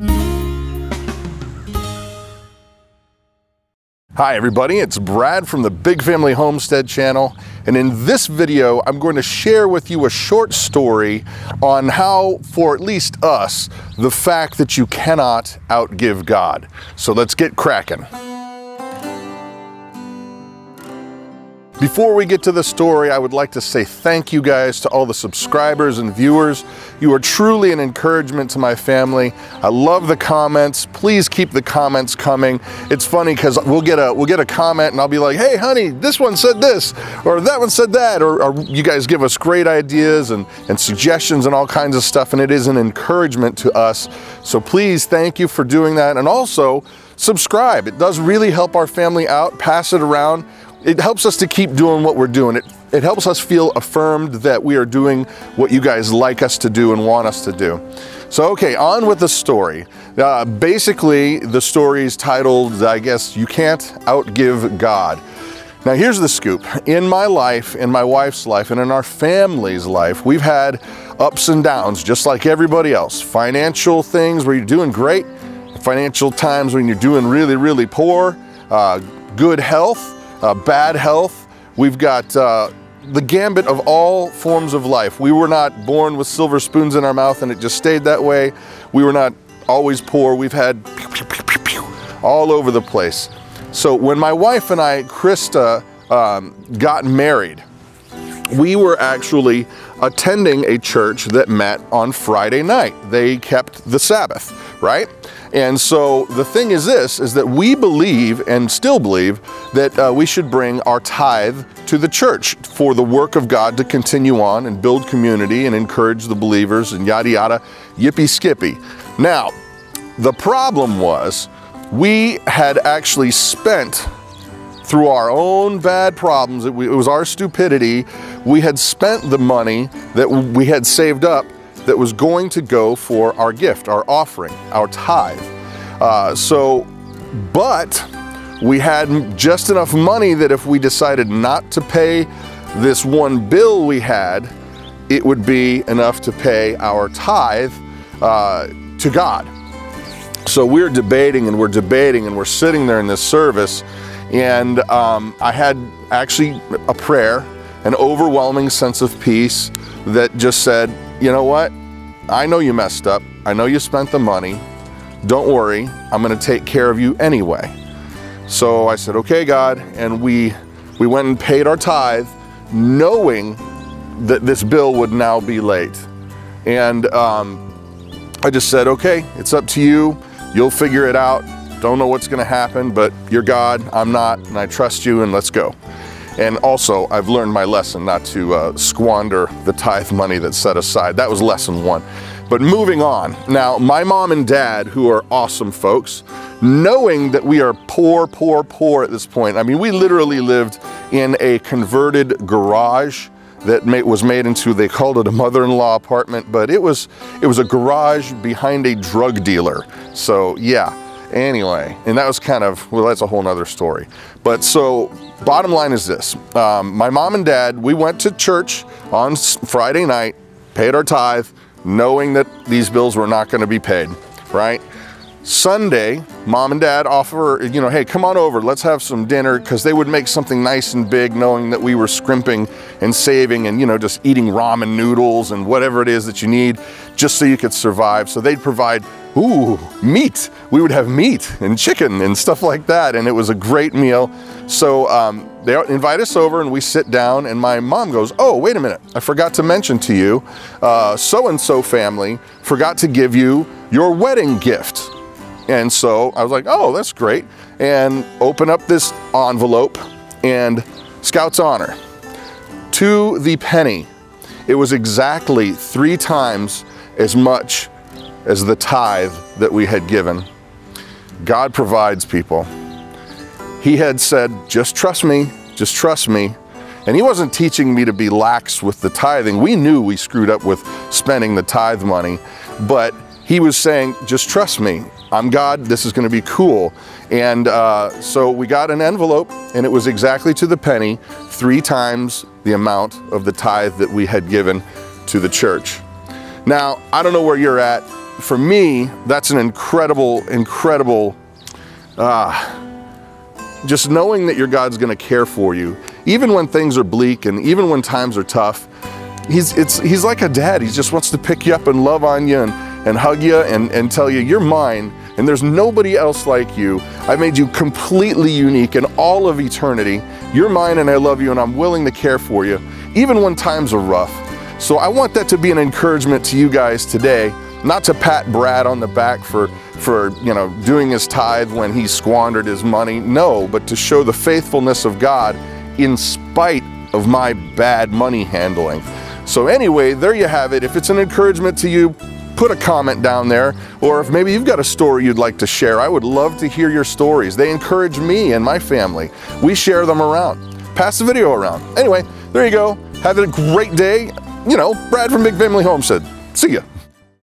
Hi everybody, it's Brad from the Big Family Homestead channel, and in this video I'm going to share with you a short story on how, for at least us, the fact that you cannot outgive God. So let's get cracking. Before we get to the story, I would like to say thank you guys to all the subscribers and viewers. You are truly an encouragement to my family. I love the comments. Please keep the comments coming. It's funny because we'll get a comment and I'll be like, hey honey, this one said this, or that one said that, or you guys give us great ideas and suggestions and all kinds of stuff, and it is an encouragement to us. So please, thank you for doing that. And also, subscribe. It does really help our family out. Pass it around. It helps us to keep doing what we're doing. It helps us feel affirmed that we are doing what you guys like us to do and want us to do. So, okay, on with the story. Basically, the story is titled, I guess, You Can't Outgive God. Now, here's the scoop. In my life, in my wife's life, and in our family's life, we've had ups and downs, just like everybody else. Financial things where you're doing great, financial times when you're doing really, really poor, good health, bad health. We've got the gambit of all forms of life. We were not born with silver spoons in our mouth and it just stayed that way. We were not always poor. We've had all over the place. So when my wife and I, Christa, got married, we were actually attending a church that met on Friday night. They kept the Sabbath, right? And so the thing is this, is that we believe and still believe that we should bring our tithe to the church for the work of God to continue on and build community and encourage the believers and yada yada, yippee skippy. Now, the problem was we had actually spent, through our own bad problems, it was our stupidity, we had spent the money that we had saved up that was going to go for our gift, our offering, our tithe. But we had just enough money that if we decided not to pay this one bill we had, it would be enough to pay our tithe to God. So we're debating and we're sitting there in this service, and I had actually a prayer, an overwhelming sense of peace that just said, you know what? I know you messed up. I know you spent the money. Don't worry, I'm gonna take care of you anyway. So I said, okay, God, and we went and paid our tithe, knowing that this bill would now be late. And I just said, okay, it's up to you. You'll figure it out. Don't know what's gonna happen, but you're God, I'm not, and I trust you, and let's go. And also, I've learned my lesson not to squander the tithe money that's set aside. That was lesson one. But moving on. Now, my mom and dad, who are awesome folks, knowing that we are poor at this point. I mean, we literally lived in a converted garage that was made into, they called it a mother-in-law apartment, but it was a garage behind a drug dealer. So yeah. Anyway, and that was kind of, well, that's a whole nother story. But so, bottom line is this. My mom and dad, we went to church on Friday night, paid our tithe, knowing that these bills were not going to be paid, right? Sunday, mom and dad offer, you know, hey, come on over, let's have some dinner, because they would make something nice and big, knowing that we were scrimping and saving and, you know, just eating ramen noodles and whatever it is that you need just so you could survive. So they'd provide, ooh, meat. We would have meat and chicken and stuff like that, and it was a great meal. So they invite us over and we sit down, and my mom goes, oh, wait a minute, I forgot to mention to you, so-and-so family forgot to give you your wedding gift. And so I was like, oh, that's great. And open up this envelope, and Scout's Honor, to the penny, it was exactly 3 times as much as the tithe that we had given. God provides, people. He had said, just trust me, just trust me. And he wasn't teaching me to be lax with the tithing. We knew we screwed up with spending the tithe money, but he was saying, just trust me. I'm God, this is gonna be cool. And so we got an envelope, and it was exactly to the penny, 3 times the amount of the tithe that we had given to the church. Now, I don't know where you're at. for me, that's an incredible, just knowing that your God's gonna care for you, even when things are bleak and even when times are tough. He's like a dad. He just wants to pick you up and love on you and hug you and tell you, you're mine and there's nobody else like you. I made you completely unique in all of eternity. You're mine and I love you and I'm willing to care for you, even when times are rough. So I want that to be an encouragement to you guys today, not to pat Brad on the back for you know, doing his tithe when he squandered his money. No, but to show the faithfulness of God in spite of my bad money handling. So anyway, there you have it. If it's an encouragement to you, put a comment down there. Or if maybe you've got a story you'd like to share, I would love to hear your stories. They encourage me and my family. We share them around. Pass the video around. Anyway, there you go. Have a great day. You know, Brad from Big Family Homestead. See ya.